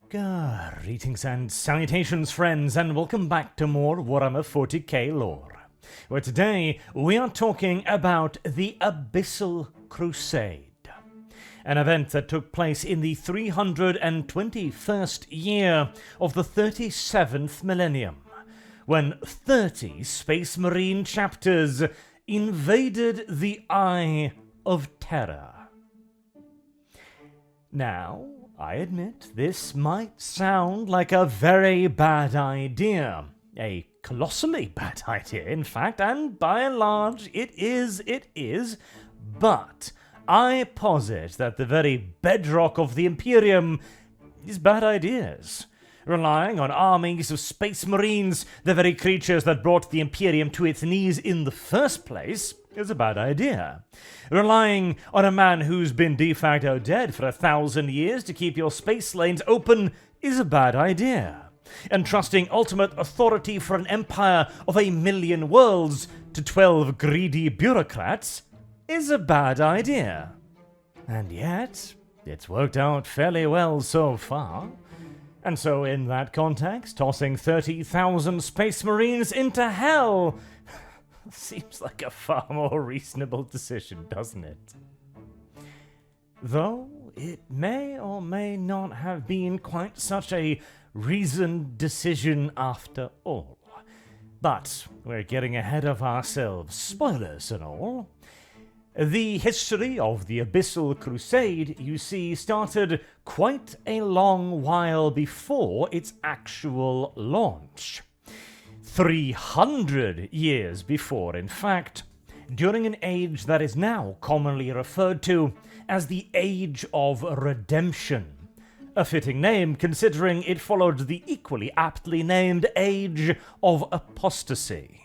Greetings and salutations, friends, and welcome back to more Warhammer 40k lore, where today we are talking about the Abyssal Crusade, an event that took place in the 321st year of the 37th millennium, when 30 Space Marine chapters invaded the Eye of Terror. Now, I admit this might sound like a very bad idea, a colossally bad idea, in fact, and by and large it is, but I posit that the very bedrock of the Imperium is bad ideas. Relying on armies of space marines, the very creatures that brought the Imperium to its knees in the first place, is a bad idea. Relying on a man who's been de facto dead for 1,000 years to keep your space lanes open is a bad idea. And trusting ultimate authority for an empire of 1,000,000 worlds to 12 greedy bureaucrats is a bad idea. And yet, it's worked out fairly well so far. And so in that context, tossing 30,000 space marines into hell seems like a far more reasonable decision, doesn't it? Though it may or may not have been quite such a reasoned decision after all. But we're getting ahead of ourselves, spoilers and all. The history of the Abyssal Crusade, you see, started quite a long while before its actual launch. 300 years before, in fact, during an age that is now commonly referred to as the Age of Redemption, a fitting name considering it followed the equally aptly named Age of Apostasy,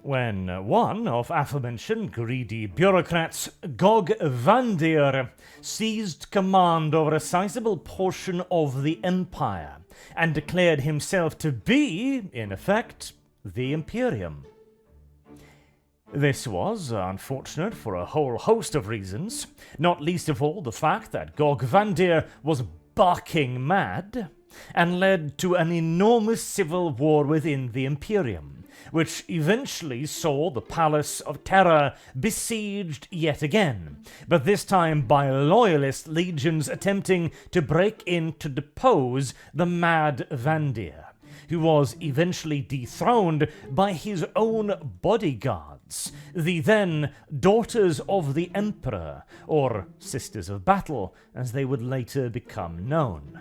when one of aforementioned greedy bureaucrats, Gog-Vandir, seized command over a sizable portion of the Empire and declared himself to be, in effect, the Imperium. This was unfortunate for a whole host of reasons, not least of all the fact that Gog-Vandir was barking mad, and led to an enormous civil war within the Imperium, which eventually saw the Palace of Terror besieged yet again, but this time by loyalist legions attempting to break in to depose the mad Vandir, who was eventually dethroned by his own bodyguards, the then Daughters of the Emperor, or Sisters of Battle, as they would later become known.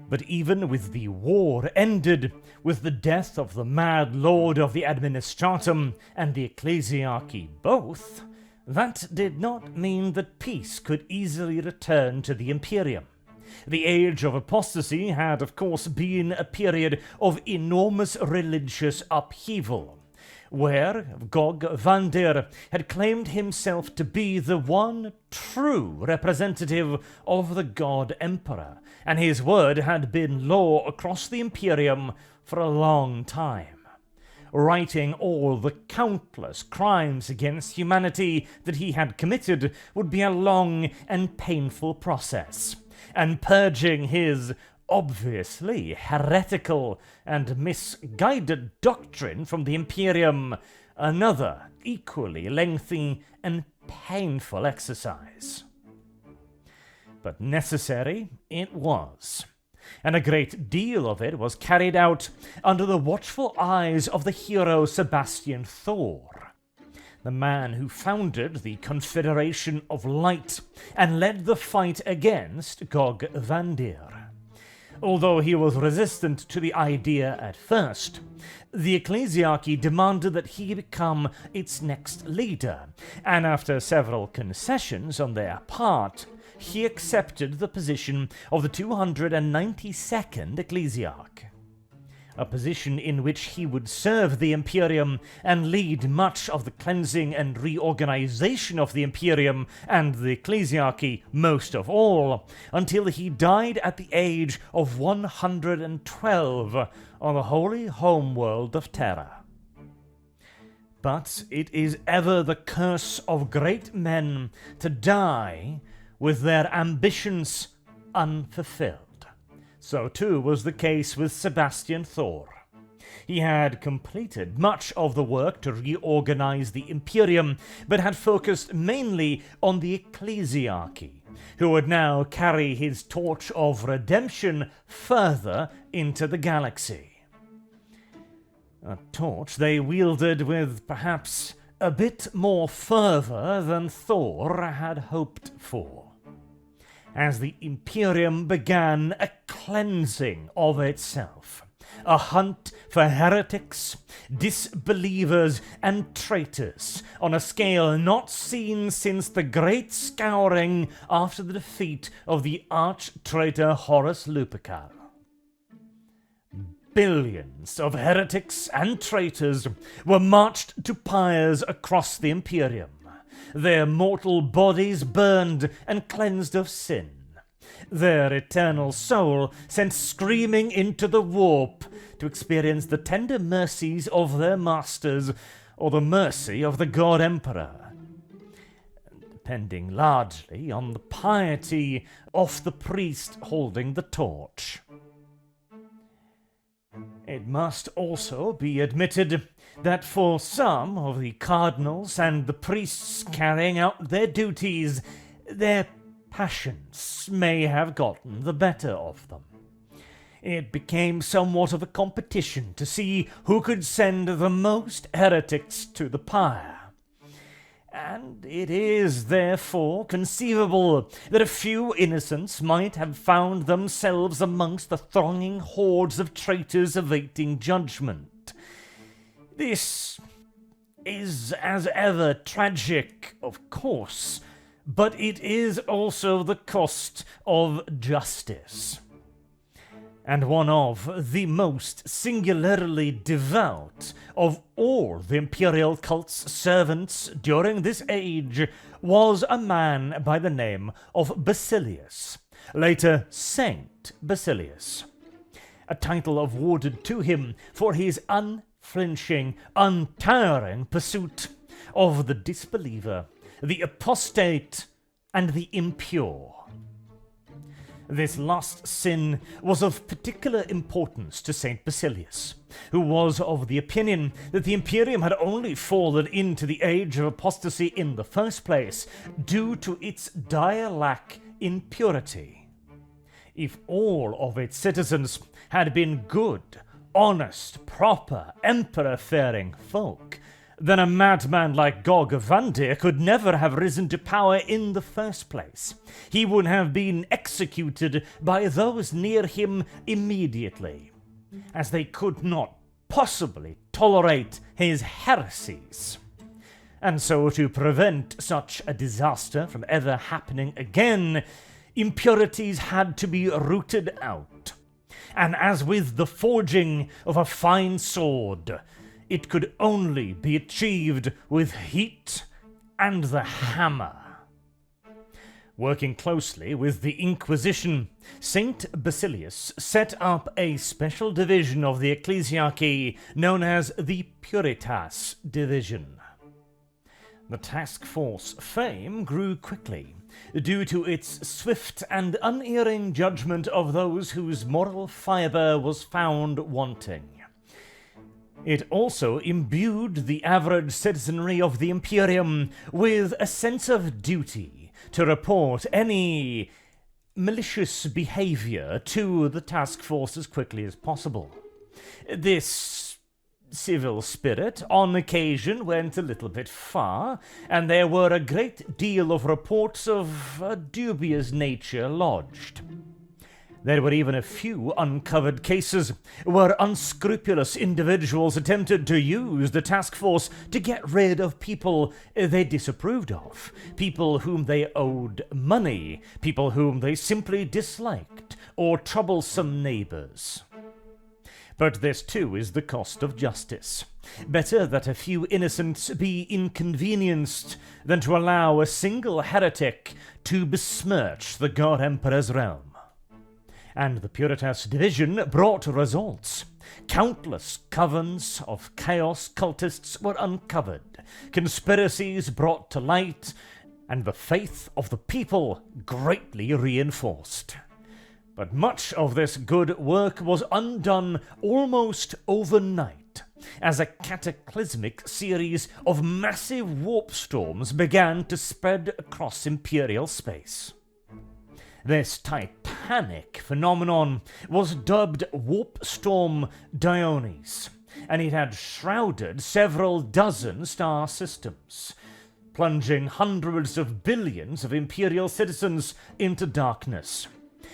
But even with the war ended, with the death of the mad lord of the administratum and the ecclesiarchy both, that did not mean that peace could easily return to the Imperium. The Age of Apostasy had, of course, been a period of enormous religious upheaval, where Gog-Vandir had claimed himself to be the one true representative of the God Emperor, and his word had been law across the Imperium for a long time. Righting all the countless crimes against humanity that he had committed would be a long and painful process, and purging his obviously heretical and misguided doctrine from the Imperium, another equally lengthy and painful exercise. But necessary it was, and a great deal of it was carried out under the watchful eyes of the hero Sebastian Thor, the man who founded the Confederation of Light and led the fight against Gog-Vandir. Although he was resistant to the idea at first, the ecclesiarchy demanded that he become its next leader, and after several concessions on their part, he accepted the position of the 292nd ecclesiarch, a position in which he would serve the Imperium and lead much of the cleansing and reorganization of the Imperium and the ecclesiarchy most of all, until he died at the age of 112 on the holy homeworld of Terra. But it is ever the curse of great men to die with their ambitions unfulfilled. So too was the case with Sebastian Thor. He had completed much of the work to reorganize the Imperium, but had focused mainly on the ecclesiarchy, who would now carry his torch of redemption further into the galaxy. A torch they wielded with perhaps a bit more fervor than Thor had hoped for, as the Imperium began a cleansing of itself, a hunt for heretics, disbelievers, and traitors on a scale not seen since the great scouring after the defeat of the arch-traitor Horus Lupercal. Billions of heretics and traitors were marched to pyres across the Imperium, their mortal bodies burned and cleansed of sin, their eternal soul sent screaming into the warp to experience the tender mercies of their masters or the mercy of the God Emperor, depending largely on the piety of the priest holding the torch. It must also be admitted that for some of the cardinals and the priests carrying out their duties, their passions may have gotten the better of them. It became somewhat of a competition to see who could send the most heretics to the pyre. And it is, therefore, conceivable that a few innocents might have found themselves amongst the thronging hordes of traitors awaiting judgment. This is, as ever, tragic, of course, but it is also the cost of justice, and one of the most singularly devout of all the imperial cult's servants during this age was a man by the name of Basilius, later Saint Basilius, a title awarded to him for his unflinching, untiring pursuit of the disbeliever, the apostate, and the impure. This last sin was of particular importance to Saint Basilius, who was of the opinion that the Imperium had only fallen into the age of apostasy in the first place due to its dire lack in purity. If all of its citizens had been good, honest, proper, emperor-faring folk, then a madman like Gog Vandir could never have risen to power in the first place. He would have been executed by those near him immediately, as they could not possibly tolerate his heresies. And so, to prevent such a disaster from ever happening again, impurities had to be rooted out. And as with the forging of a fine sword, it could only be achieved with heat and the hammer. Working closely with the Inquisition, Saint Basilius set up a special division of the ecclesiarchy known as the Puritas division. The task force fame grew quickly due to its swift and unerring judgment of those whose moral fibre was found wanting. It also imbued the average citizenry of the Imperium with a sense of duty to report any malicious behavior to the task force as quickly as possible. This civil spirit on occasion went a little bit far, and there were a great deal of reports of a dubious nature lodged. There were even a few uncovered cases where unscrupulous individuals attempted to use the task force to get rid of people they disapproved of, people whom they owed money, people whom they simply disliked, or troublesome neighbours. But this too is the cost of justice. Better that a few innocents be inconvenienced than to allow a single heretic to besmirch the God Emperor's realm. And the Puritas division brought results. Countless covens of chaos cultists were uncovered, conspiracies brought to light, and the faith of the people greatly reinforced. But much of this good work was undone almost overnight, as a cataclysmic series of massive warp storms began to spread across Imperial space. This titanic phenomenon was dubbed Warp Storm Dionis, and it had shrouded several dozen star systems, plunging hundreds of billions of Imperial citizens into darkness,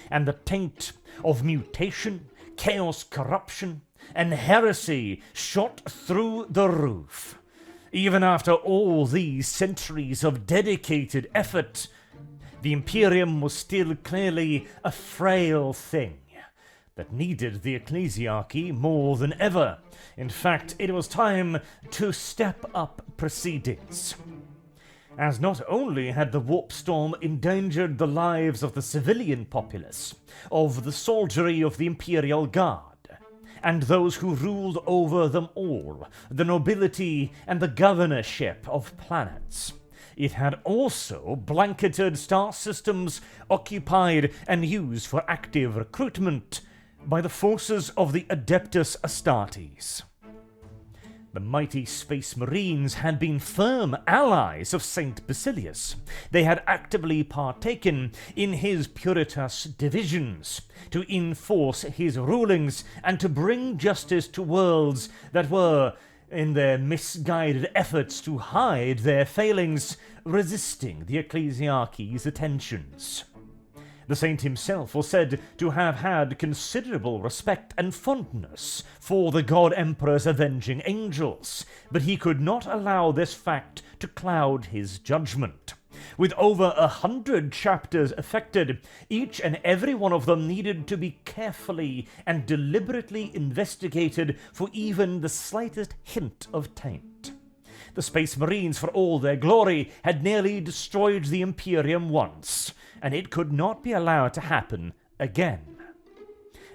and the taint of mutation, chaos, corruption, and heresy shot through the roof. Even after all these centuries of dedicated effort, the Imperium was still clearly a frail thing that needed the ecclesiarchy more than ever. In fact, it was time to step up proceedings, as not only had the warp storm endangered the lives of the civilian populace, of the soldiery of the Imperial Guard, and those who ruled over them all, the nobility and the governorship of planets, it had also blanketed star systems occupied and used for active recruitment by the forces of the adeptus astartes. The mighty Space Marines had been firm allies of Saint Basilius. They had actively partaken in his Puritas divisions to enforce his rulings and to bring justice to worlds that were, in their misguided efforts to hide their failings, resisting the ecclesiarchy's attentions. The saint himself was said to have had considerable respect and fondness for the God Emperor's avenging angels, but he could not allow this fact to cloud his judgment. With over 100 chapters affected, each and every one of them needed to be carefully and deliberately investigated for even the slightest hint of taint. The Space Marines, for all their glory, had nearly destroyed the Imperium once, and it could not be allowed to happen again.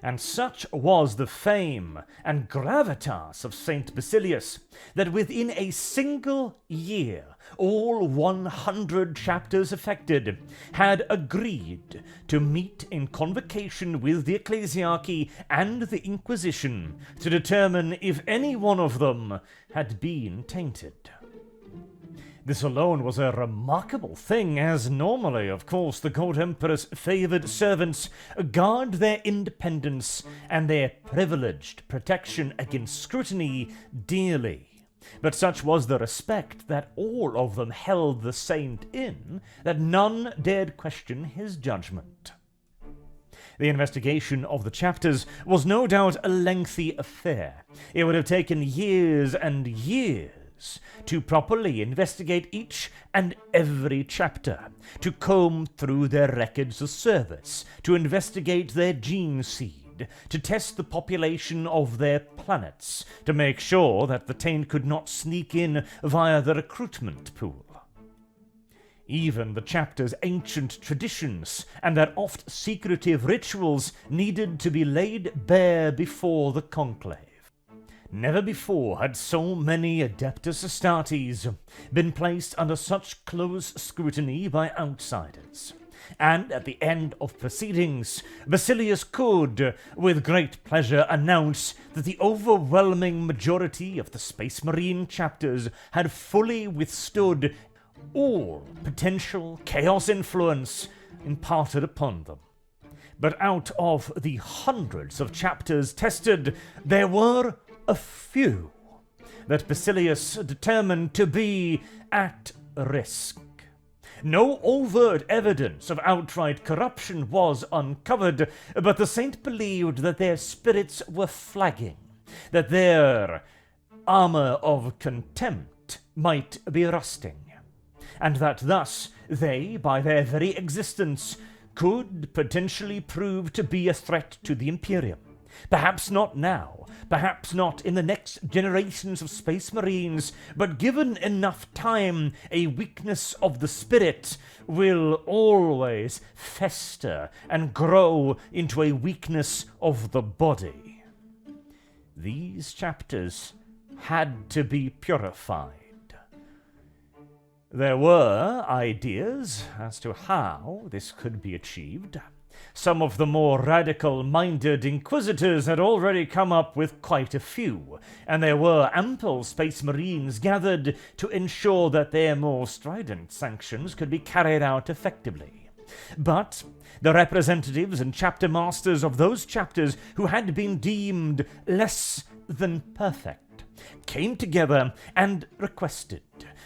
And such was the fame and gravitas of Saint Basilius that within a single year, all 100 chapters affected had agreed to meet in convocation with the ecclesiarchy and the Inquisition to determine if any one of them had been tainted. This alone was a remarkable thing, as normally, of course, the God Emperor's favoured servants guard their independence and their privileged protection against scrutiny dearly. But such was the respect that all of them held the saint in, that none dared question his judgment. The investigation of the chapters was no doubt a lengthy affair. It would have taken years and years to properly investigate each and every chapter, to comb through their records of service, to investigate their gene seed, to test the population of their planets, to make sure that the taint could not sneak in via the recruitment pool. Even the chapter's ancient traditions and their oft secretive rituals needed to be laid bare before the conclave. Never before had so many adeptus astartes been placed under such close scrutiny by outsiders. And at the end of proceedings, Basilius could, with great pleasure, announce that the overwhelming majority of the Space Marine chapters had fully withstood all potential chaos influence imparted upon them. But out of the hundreds of chapters tested, there were a few that Basilius determined to be at risk. No overt evidence of outright corruption was uncovered, but the saint believed that their spirits were flagging, that their armor of contempt might be rusting, and that thus they, by their very existence, could potentially prove to be a threat to the Imperium. Perhaps not now, perhaps not in the next generations of Space Marines, but given enough time, a weakness of the spirit will always fester and grow into a weakness of the body. These chapters had to be purified. There were ideas as to how this could be achieved. Some of the more radical-minded inquisitors had already come up with quite a few, and there were ample space marines gathered to ensure that their more strident sanctions could be carried out effectively. But the representatives and chapter masters of those chapters who had been deemed less than perfect came together and requested,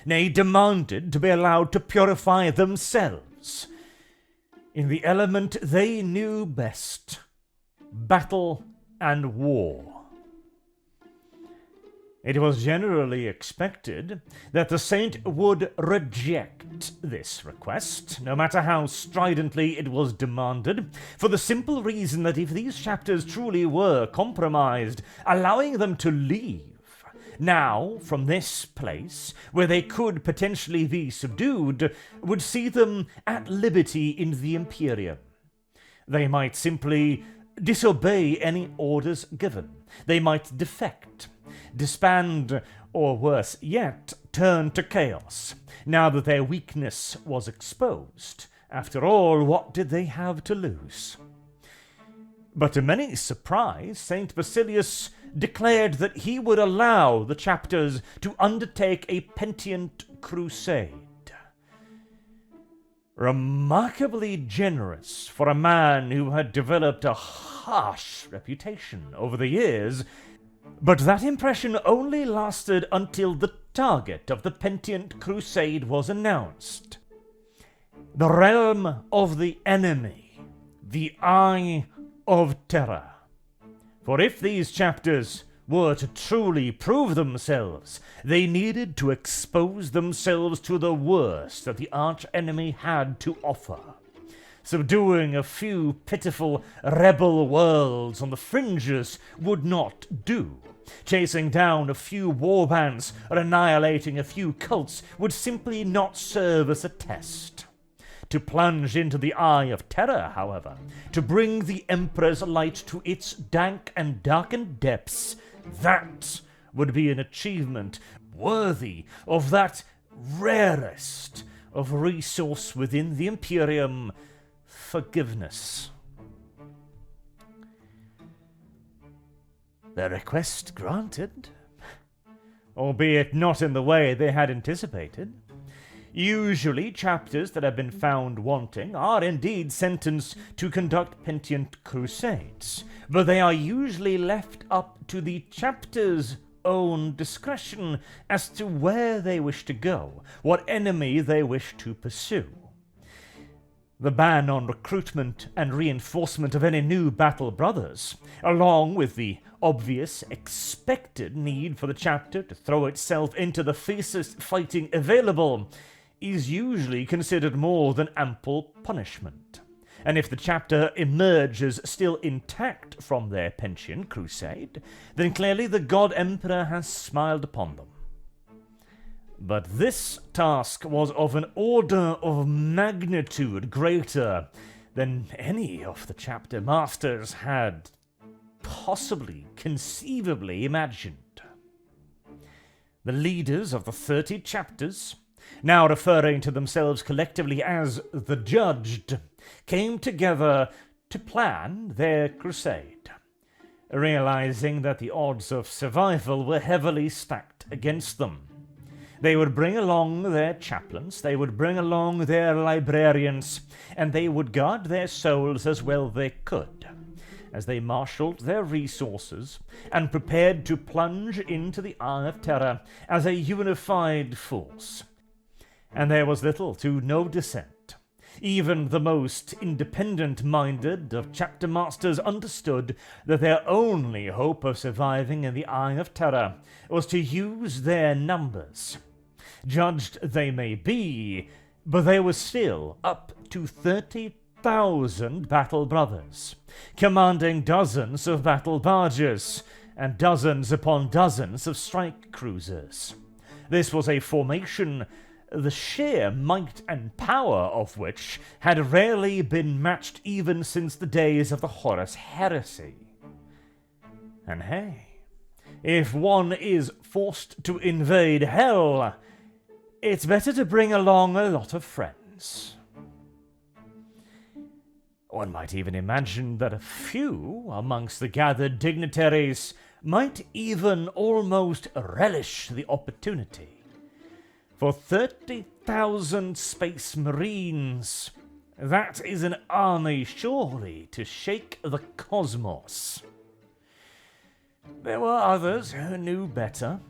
nay, demanded to be allowed to purify themselves in the element they knew best: battle and war. It was generally expected that the saint would reject this request, no matter how stridently it was demanded, for the simple reason that if these chapters truly were compromised, allowing them to leave now from this place, where they could potentially be subdued, would see them at liberty in the Imperium. They might simply disobey any orders given. They might defect, disband, or worse yet, turn to chaos, now that their weakness was exposed. After all, what did they have to lose? But to many surprise, Saint Basilius declared that he would allow the chapters to undertake a penitent crusade. Remarkably generous for a man who had developed a harsh reputation over the years, but that impression only lasted until the target of the penitent crusade was announced. The realm of the enemy, the Eye of Terror. For if these chapters were to truly prove themselves, they needed to expose themselves to the worst that the arch-enemy had to offer. Subduing a few pitiful rebel worlds on the fringes would not do. Chasing down a few warbands or annihilating a few cults would simply not serve as a test. To plunge into the Eye of Terror, however, to bring the Emperor's light to its dank and darkened depths, that would be an achievement worthy of that rarest of resource within the Imperium: forgiveness. Their request granted, albeit not in the way they had anticipated. Usually, chapters that have been found wanting are indeed sentenced to conduct penitent crusades, but they are usually left up to the chapter's own discretion as to where they wish to go, what enemy they wish to pursue. The ban on recruitment and reinforcement of any new battle brothers, along with the obvious, expected need for the chapter to throw itself into the fiercest fighting available, is usually considered more than ample punishment. And if the chapter emerges still intact from their penitent crusade, then clearly the God Emperor has smiled upon them. But this task was of an order of magnitude greater than any of the chapter masters had possibly, conceivably imagined. The leaders of the 30 chapters, now referring to themselves collectively as the Judged, came together to plan their crusade, realizing that the odds of survival were heavily stacked against them. They would bring along their chaplains, they would bring along their librarians, and they would guard their souls as well they could, as they marshalled their resources and prepared to plunge into the Eye of Terror as a unified force. And there was little to no dissent. Even the most independent-minded of chapter masters understood that their only hope of surviving in the Eye of Terror was to use their numbers. Judged they may be, but they were still up to 30,000 battle brothers, commanding dozens of battle barges and dozens upon dozens of strike cruisers. This was a formation the sheer might and power of which had rarely been matched even since the days of the Horus heresy. And hey, if one is forced to invade hell, it's better to bring along a lot of friends. One might even imagine that a few amongst the gathered dignitaries might even almost relish the opportunity. For 30,000 space marines, that is an army surely to shake the cosmos. There were others who knew better,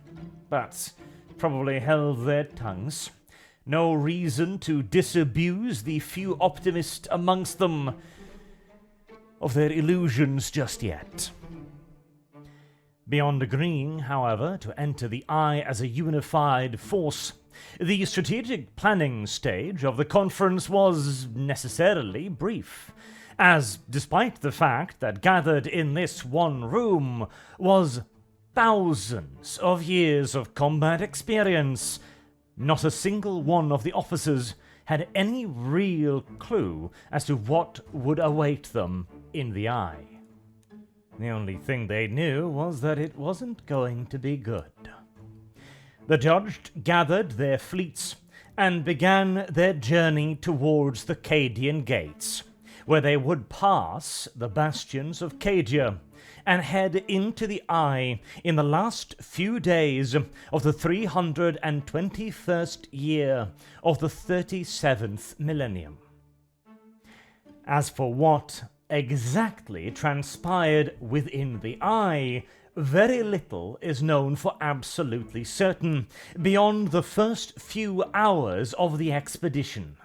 but probably held their tongues. No reason to disabuse the few optimists amongst them of their illusions just yet. Beyond agreeing, however, to enter the Eye as a unified force, the strategic planning stage of the conference was necessarily brief, as despite the fact that gathered in this one room was thousands of years of combat experience, not a single one of the officers had any real clue as to what would await them in the Eye. The only thing they knew was that it wasn't going to be good. The Judged gathered their fleets and began their journey towards the Cadian Gates, where they would pass the bastions of Cadia and head into the Eye in the last few days of the 321st year of the 37th millennium. As for what exactly transpired within the Eye, very little is known for absolutely certain beyond the first few hours of the expedition.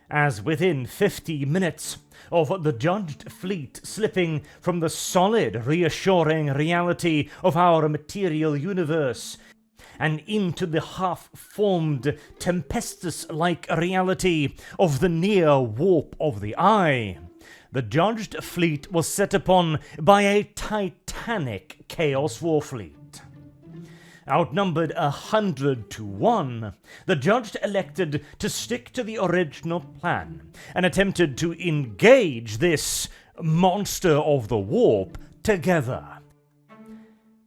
As within 50 minutes of the Judged fleet slipping from the solid, reassuring reality of our material universe and into the half-formed, tempestuous-like reality of the near warp of the Eye, the Judged fleet was set upon by a titanic Chaos Warfleet. Outnumbered 100 to 1, the Judged elected to stick to the original plan and attempted to engage this monster of the warp together.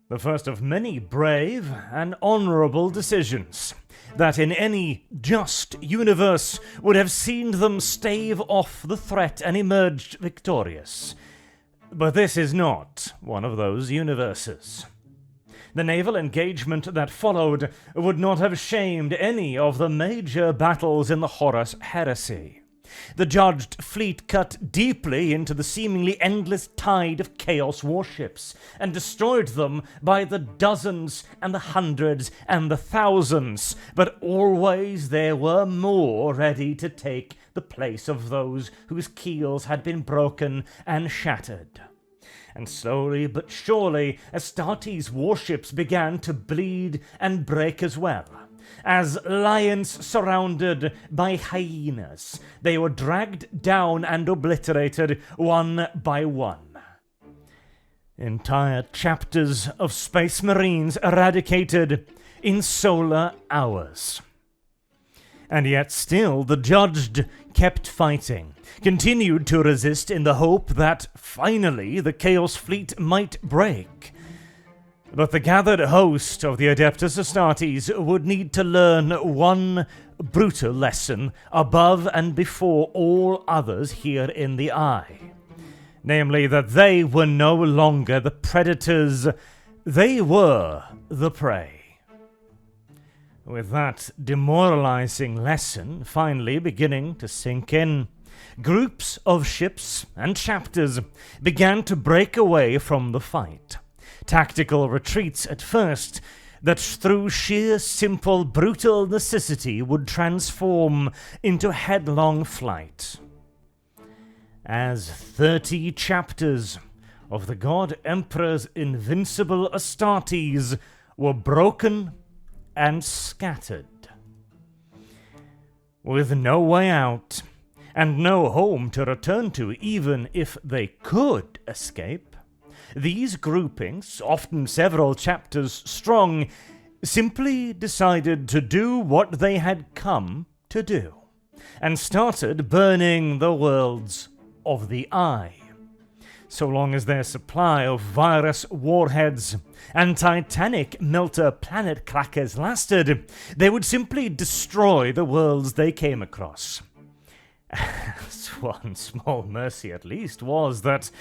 The first of many brave and honourable decisions that in any just universe would have seen them stave off the threat and emerged victorious. But this is not one of those universes. The naval engagement that followed would not have shamed any of the major battles in the Horus heresy. The Judged fleet cut deeply into the seemingly endless tide of Chaos warships and destroyed them by the dozens and the hundreds and the thousands, but always there were more ready to take the place of those whose keels had been broken and shattered. And slowly but surely, Astartes' warships began to bleed and break as well. As lions surrounded by hyenas, they were dragged down and obliterated one by one. Entire chapters of Space Marines eradicated in solar hours. And yet still the Judged kept fighting, continued to resist in the hope that finally the Chaos Fleet might break. But the gathered host of the adeptus Astartes would need to learn one brutal lesson above and before all others here in the Eye. Namely, that they were no longer the predators, they were the prey. With that demoralizing lesson finally beginning to sink in, groups of ships and chapters began to break away from the fight. Tactical retreats at first, that through sheer simple brutal necessity would transform into headlong flight. As 30 chapters of the God Emperor's invincible Astartes were broken and scattered. With no way out, and no home to return to even if they could escape, these groupings, often several chapters strong, simply decided to do what they had come to do, and started burning the worlds of the Eye. So long as their supply of virus warheads and titanic melter planet crackers lasted, they would simply destroy the worlds they came across. One small mercy at least was that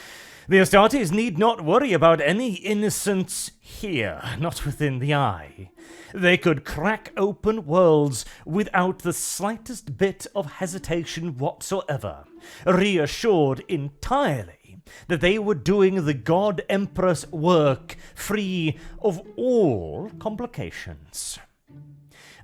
the astartes need not worry about any innocents here, not within the eye. They could crack open worlds without the slightest bit of hesitation whatsoever, reassured entirely that they were doing the God Emperor's work free of all complications.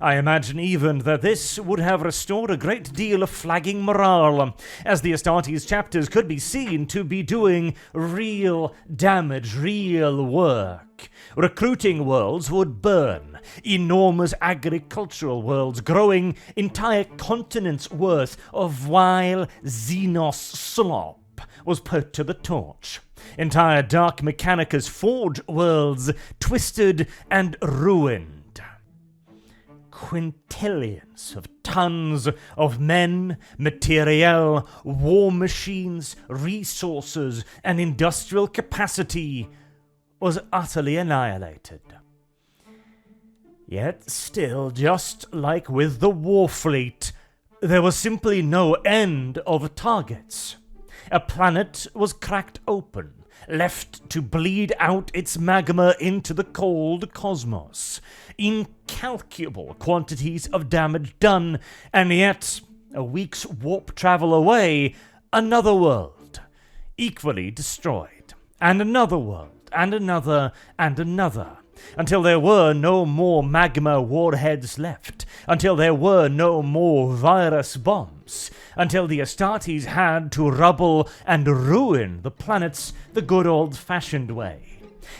I imagine even that this would have restored a great deal of flagging morale, as the Astartes chapters could be seen to be doing real damage, real work. Recruiting worlds would burn, enormous agricultural worlds growing entire continents worth of vile Xenos slop was put to the torch. Entire Dark Mechanicus Forge worlds twisted and ruined. Quintillions of tons of men, materiel, war machines, resources, and industrial capacity was utterly annihilated. Yet still, just like with the war fleet, there was simply no end of targets. A planet was cracked open, left to bleed out its magma into the cold cosmos. Incalculable quantities of damage done, and yet, a week's warp travel away, another world, equally destroyed, and another world, and another, until there were no more magma warheads left, until there were no more virus bombs, until the Astartes had to rubble and ruin the planets the good old-fashioned way.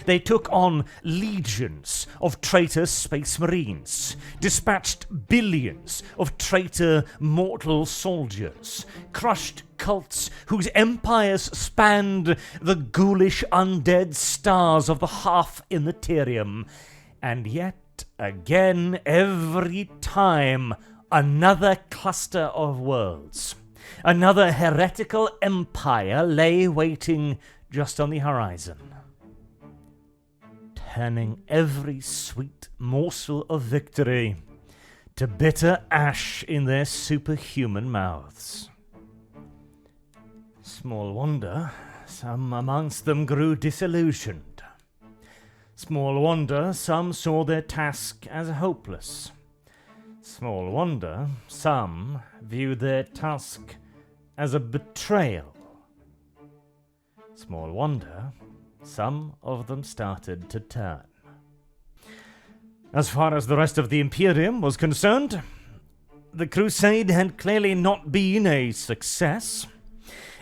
They took on legions of traitor space marines, dispatched billions of traitor mortal soldiers, crushed cults whose empires spanned the ghoulish undead stars of the half in the Imperium, and yet again every time another cluster of worlds, another heretical empire lay waiting just on the horizon, turning every sweet morsel of victory to bitter ash in their superhuman mouths. Small wonder some amongst them grew disillusioned. Small wonder some saw their task as hopeless. Small wonder some viewed their task as a betrayal. Small wonder some of them started to turn. As far as the rest of the Imperium was concerned, the crusade had clearly not been a success,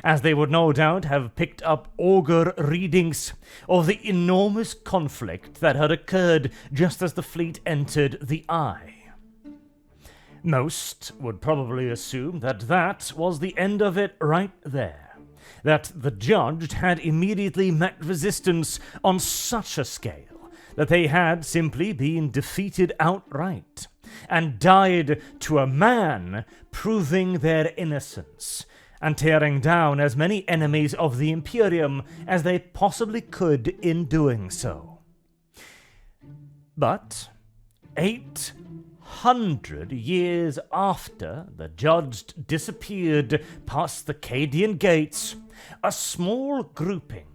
as they would no doubt have picked up augur readings of the enormous conflict that had occurred just as the fleet entered the Eye. Most would probably assume that that was the end of it right there. That the judged had immediately met resistance on such a scale that they had simply been defeated outright, and died to a man, proving their innocence, and tearing down as many enemies of the Imperium as they possibly could in doing so. But 800 years after the judged disappeared past the Cadian gates, a small grouping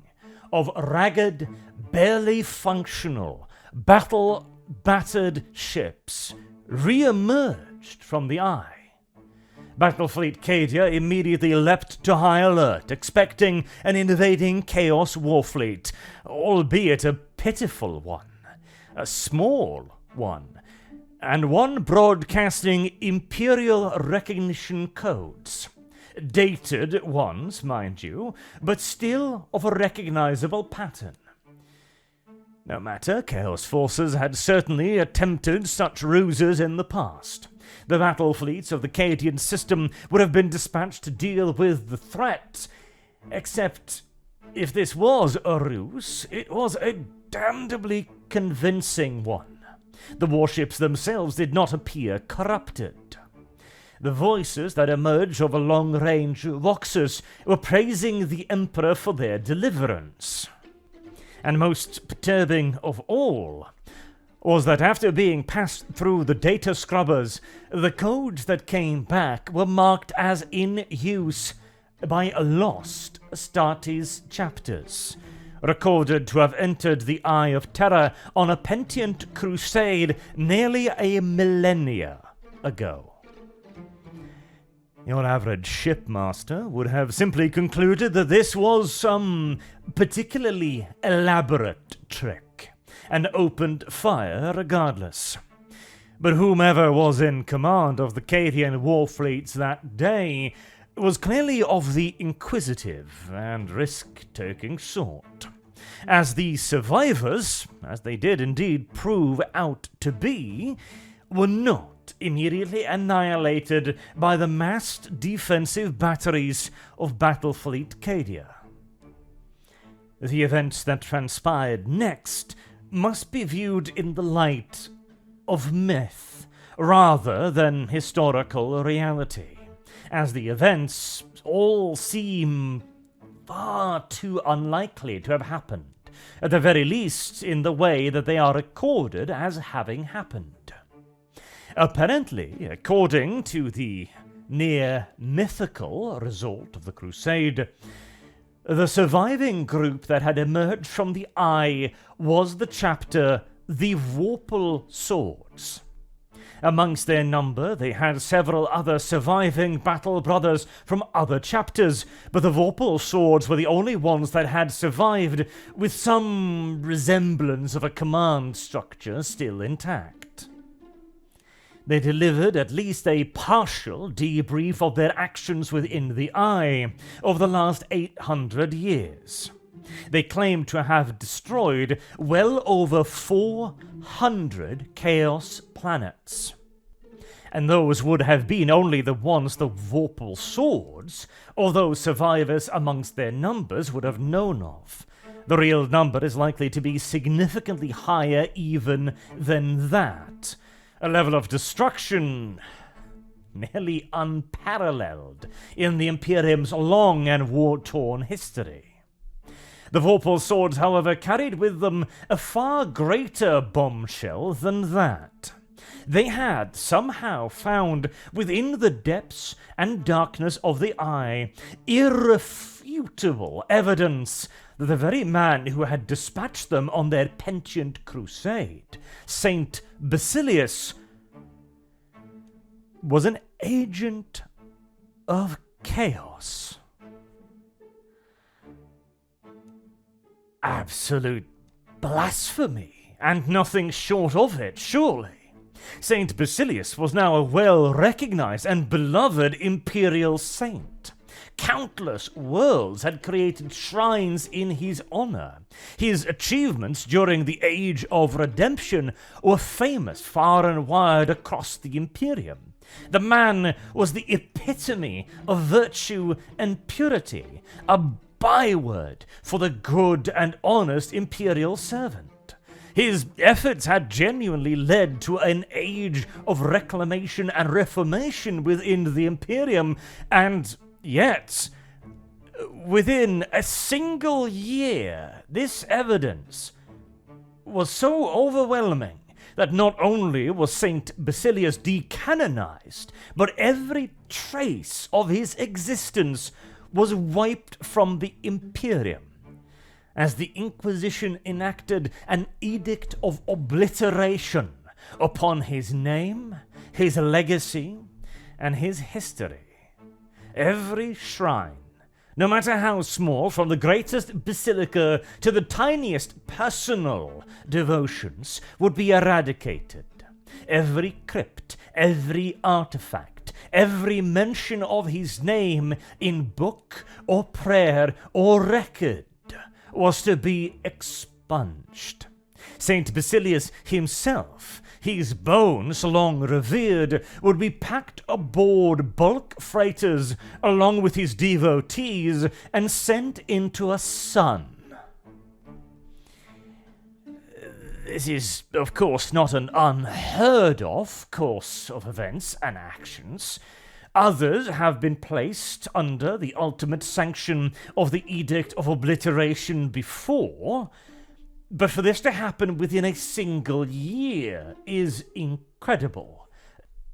of ragged, barely functional, battle-battered ships re-emerged from the Eye. Battlefleet Cadia immediately leapt to high alert, expecting an invading Chaos warfleet, albeit a pitiful one, a small one, and one broadcasting Imperial recognition codes. Dated ones, mind you, but still of a recognizable pattern. No matter, Chaos forces had certainly attempted such ruses in the past. The battle fleets of the Cadian system would have been dispatched to deal with the threat, except if this was a ruse, it was a damnably convincing one. The warships themselves did not appear corrupted. The voices that emerged over long-range voxers were praising the Emperor for their deliverance. And most perturbing of all was that after being passed through the data scrubbers, the codes that came back were marked as in use by lost astartes chapters, recorded to have entered the Eye of Terror on a penitent crusade nearly a millennia ago. Your average shipmaster would have simply concluded that this was some particularly elaborate trick, and opened fire regardless. But whomever was in command of the Cadian war fleets that day was clearly of the inquisitive and risk-taking sort, as the survivors, as they did indeed prove out to be, were not immediately annihilated by the massed defensive batteries of Battlefleet Cadia. The events that transpired next must be viewed in the light of myth rather than historical reality, as the events all seem far too unlikely to have happened, at the very least in the way that they are recorded as having happened. Apparently, according to the near-mythical result of the Crusade, the surviving group that had emerged from the Eye was the chapter The Vorpal Swords. Amongst their number, they had several other surviving battle brothers from other chapters, but the Vorpal Swords were the only ones that had survived, with some resemblance of a command structure still intact. They delivered at least a partial debrief of their actions within the Eye over the last 800 years. They claimed to have destroyed well over 400 Chaos planets. And those would have been only the ones the Vorpal Swords, or those survivors amongst their numbers, would have known of. The real number is likely to be significantly higher even than that. A level of destruction nearly unparalleled in the Imperium's long and war-torn history. The Vorpal Swords, however, carried with them a far greater bombshell than that. They had somehow found within the depths and darkness of the Eye irrefutable evidence that the very man who had dispatched them on their penitent crusade, Saint Basilius, was an agent of chaos. Absolute blasphemy, and nothing short of it, surely. Saint Basilius was now a well-recognized and beloved imperial saint. Countless worlds had created shrines in his honor. His achievements during the Age of Redemption were famous far and wide across the Imperium. The man was the epitome of virtue and purity, a byword for the good and honest imperial servant. His efforts had genuinely led to an age of reclamation and reformation within the Imperium, and yet, within a single year, this evidence was so overwhelming that not only was Saint Basilius decanonized, but every trace of his existence was wiped from the Imperium, as the Inquisition enacted an edict of obliteration upon his name, his legacy, and his history. Every shrine, no matter how small, from the greatest basilica to the tiniest personal devotions, would be eradicated. Every crypt, every artifact, every mention of his name in book or prayer or record was to be expunged. Saint Basilius himself, his bones long revered, would be packed aboard bulk freighters along with his devotees and sent into a sun. This is, of course, not an unheard of course of events and actions. Others have been placed under the ultimate sanction of the Edict of Obliteration before, But for this to happen within a single year is incredible.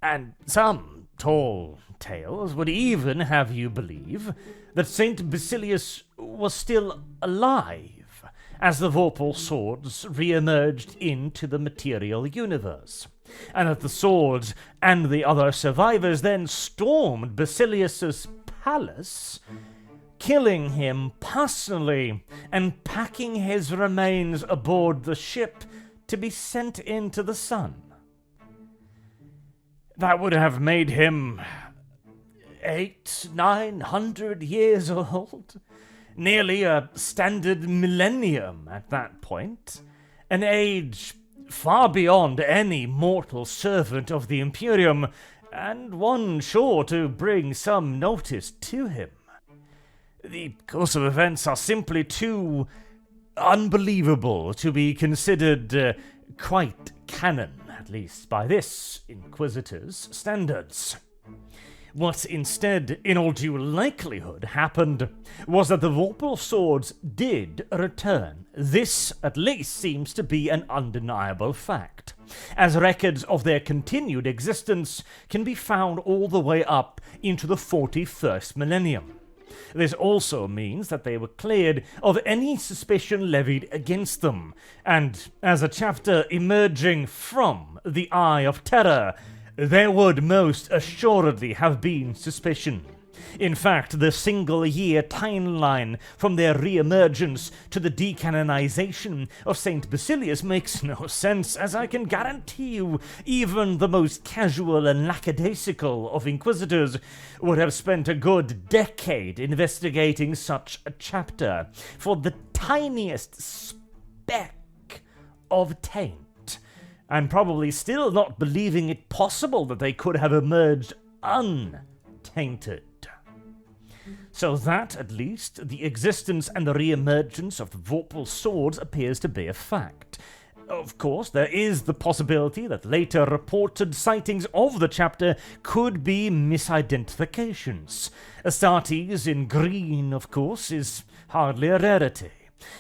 And some tall tales would even have you believe that Saint Basilius was still alive as the Vorpal swords re-emerged into the material universe, and that the swords and the other survivors then stormed Basilius's palace, killing him personally and packing his remains aboard the ship to be sent into the sun. That would have made him 900 years old, nearly a standard millennium at that point, an age far beyond any mortal servant of the Imperium, and one sure to bring some notice to him. The course of events are simply too unbelievable to be considered quite canon, at least by this Inquisitor's standards. What instead, in all due likelihood, happened was that the Vorpal swords did return. This, at least, seems to be an undeniable fact, as records of their continued existence can be found all the way up into the 41st millennium. This also means that they were cleared of any suspicion levied against them, and as a chapter emerging from the Eye of Terror, there would most assuredly have been suspicion. In fact, the single-year timeline from their re-emergence to the decanonization of Saint Basilius makes no sense, as I can guarantee you even the most casual and lackadaisical of Inquisitors would have spent a good decade investigating such a chapter for the tiniest speck of taint, and probably still not believing it possible that they could have emerged untainted. So that, at least, the existence and the re-emergence of the Vorpal swords appears to be a fact. Of course, there is the possibility that later reported sightings of the chapter could be misidentifications. Astartes in green, of course, is hardly a rarity.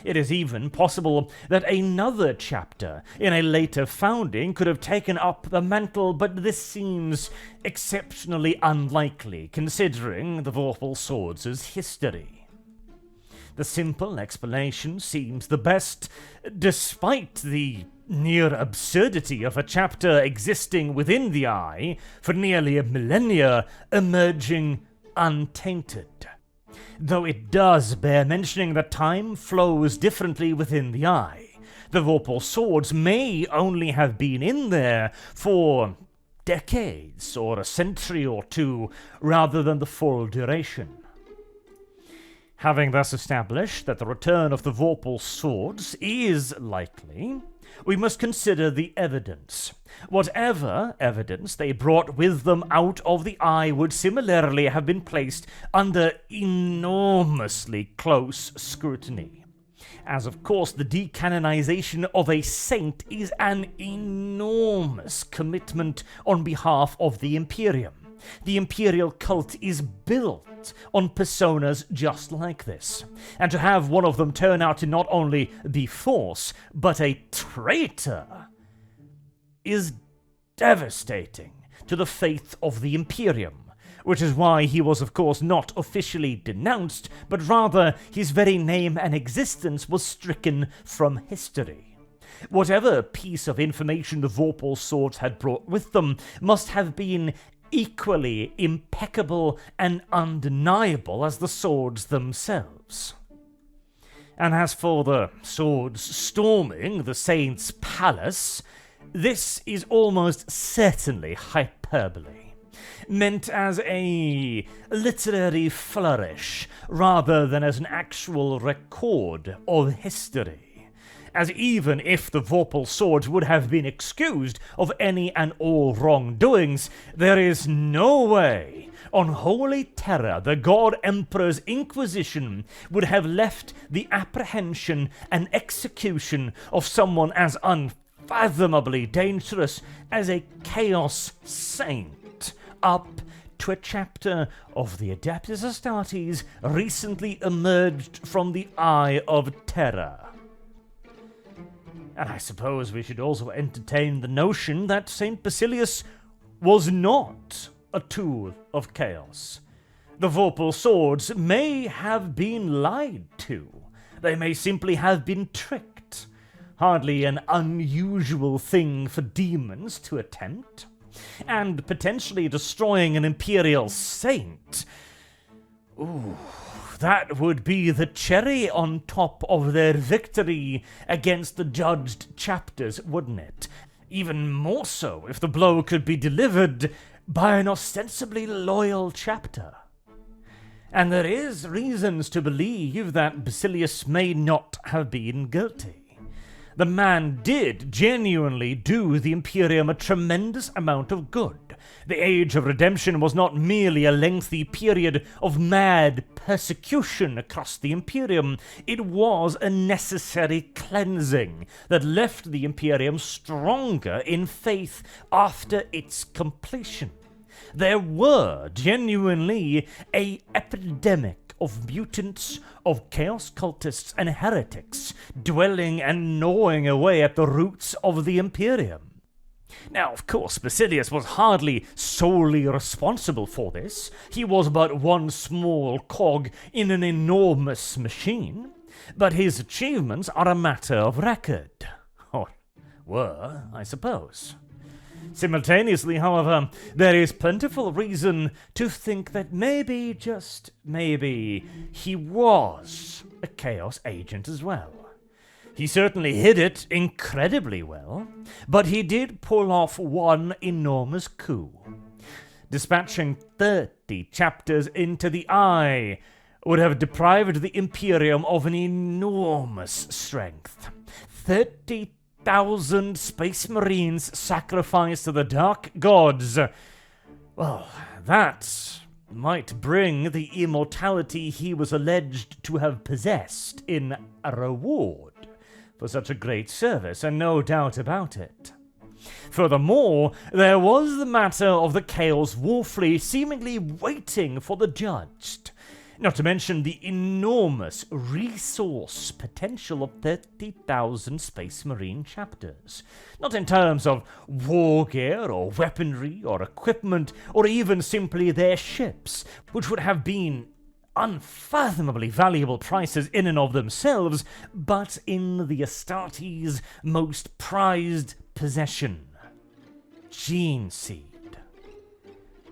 It is even possible that another chapter in a later founding could have taken up the mantle, but this seems exceptionally unlikely considering the Vorpal swords' history. The simple explanation seems the best, despite the near absurdity of a chapter existing within the Eye for nearly a millennia emerging untainted. Though it does bear mentioning that time flows differently within the Eye. The Vorpal swords may only have been in there for decades or a century or two, rather than the full duration. Having thus established that the return of the Vorpal swords is likely, we must consider the evidence. Whatever evidence they brought with them out of the Eye would similarly have been placed under enormously close scrutiny, as of course the decanonization of a saint is an enormous commitment on behalf of the Imperium. The Imperial cult is built on personas just like this, and to have one of them turn out to not only be false, but a traitor, is devastating to the faith of the Imperium, which is why he was of course not officially denounced, but rather his very name and existence was stricken from history. Whatever piece of information the Vorpal swords had brought with them must have been equally impeccable and undeniable as the swords themselves. And as for the swords storming the saint's palace, this is almost certainly hyperbole, meant as a literary flourish rather than as an actual record of history. As even if the Vorpal swords would have been excused of any and all wrongdoings, there is no way on holy terror the God Emperor's Inquisition would have left the apprehension and execution of someone as unfathomably dangerous as a Chaos Saint up to a chapter of the Adeptus Astartes recently emerged from the Eye of Terror. And I suppose we should also entertain the notion that St. Basilius was not a tool of chaos. The Vorpal swords may have been lied to. They may simply have been tricked. Hardly an unusual thing for demons to attempt. And potentially destroying an Imperial saint. Ooh, that would be the cherry on top of their victory against the judged chapters, wouldn't it? Even more so if the blow could be delivered by an ostensibly loyal chapter. And there is reasons to believe that Basilius may not have been guilty. The man did genuinely do the Imperium a tremendous amount of good. The Age of Redemption was not merely a lengthy period of mad persecution across the Imperium. It was a necessary cleansing that left the Imperium stronger in faith after its completion. There were genuinely an epidemic of mutants, of chaos cultists and heretics dwelling and gnawing away at the roots of the Imperium. Now, of course, Basilius was hardly solely responsible for this. He was but one small cog in an enormous machine. But his achievements are a matter of record. Or were, I suppose. Simultaneously, however, there is plentiful reason to think that maybe, just maybe, he was a chaos agent as well. He certainly hid it incredibly well, but he did pull off one enormous coup. Dispatching 30 chapters into the Eye would have deprived the Imperium of an enormous strength. 30,000 Space Marines sacrificed to the Dark Gods. Well, that might bring the immortality he was alleged to have possessed in a reward for such a great service, and no doubt about it. Furthermore, there was the matter of the Chaos Warfleet seemingly waiting for the judged. Not to mention the enormous resource potential of 30,000 Space Marine chapters. Not in terms of war gear or weaponry or equipment or even simply their ships, which would have been unfathomably valuable prices in and of themselves, but in the astartes' most prized possession, gene seed.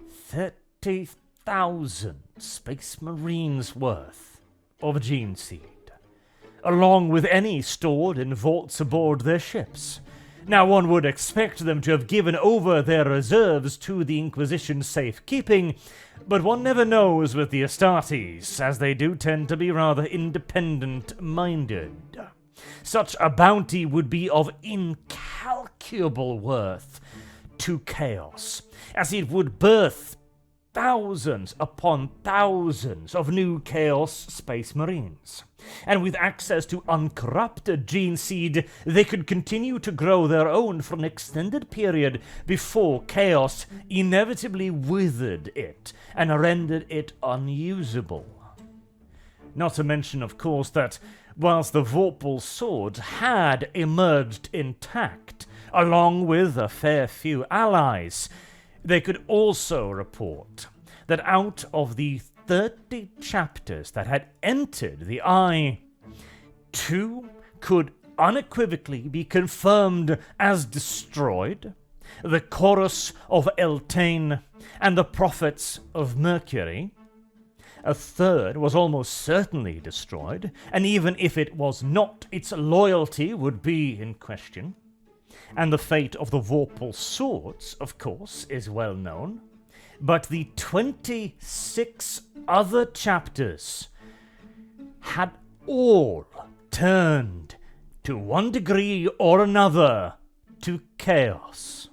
30,000 Space Marines worth of gene seed, along with any stored in vaults aboard their ships. Now, one would expect them to have given over their reserves to the Inquisition's safekeeping, but one never knows with the astartes, as they do tend to be rather independent-minded. Such a bounty would be of incalculable worth to chaos, as it would birth thousands upon thousands of new Chaos Space Marines. And with access to uncorrupted gene seed, they could continue to grow their own for an extended period before Chaos inevitably withered it and rendered it unusable. Not to mention, of course, that whilst the Vorpal swords had emerged intact, along with a fair few allies, they could also report that out of the 30 chapters that had entered the Eye, 2 could unequivocally be confirmed as destroyed, the Chorus of Eltane and the Prophets of Mercury. A third was almost certainly destroyed, and even if it was not, its loyalty would be in question. And the fate of the Vorpal swords, of course, is well known. But the 26 other chapters had all turned, to one degree or another, to chaos.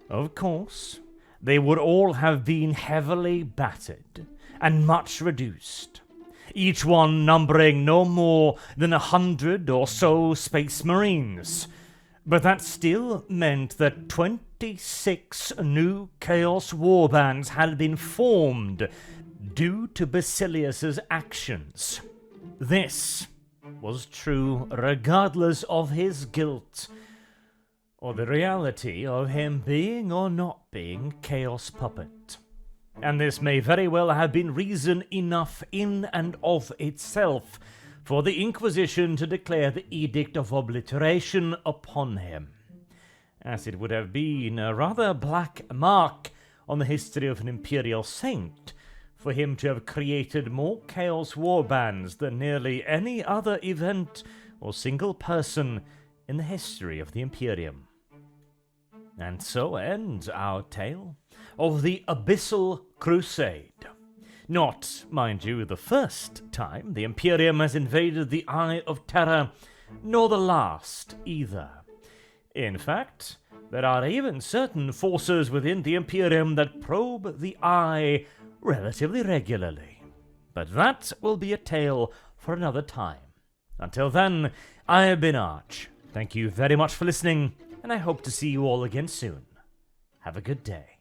Of course, they would all have been heavily battered and much reduced, each one numbering no more than 100 or so Space Marines. But that still meant that 26 new Chaos warbands had been formed due to Basilius's actions. This was true regardless of his guilt, or the reality of him being or not being Chaos Puppet. And this may very well have been reason enough in and of itself for the Inquisition to declare the Edict of Obliteration upon him, as it would have been a rather black mark on the history of an Imperial Saint for him to have created more Chaos Warbands than nearly any other event or single person in the history of the Imperium. And so ends our tale of the Abyssal Crusade. Not, mind you, the first time the Imperium has invaded the Eye of Terror, nor the last either. In fact, there are even certain forces within the Imperium that probe the Eye relatively regularly. But that will be a tale for another time. Until then, I have been Arch. Thank you very much for listening, and I hope to see you all again soon. Have a good day.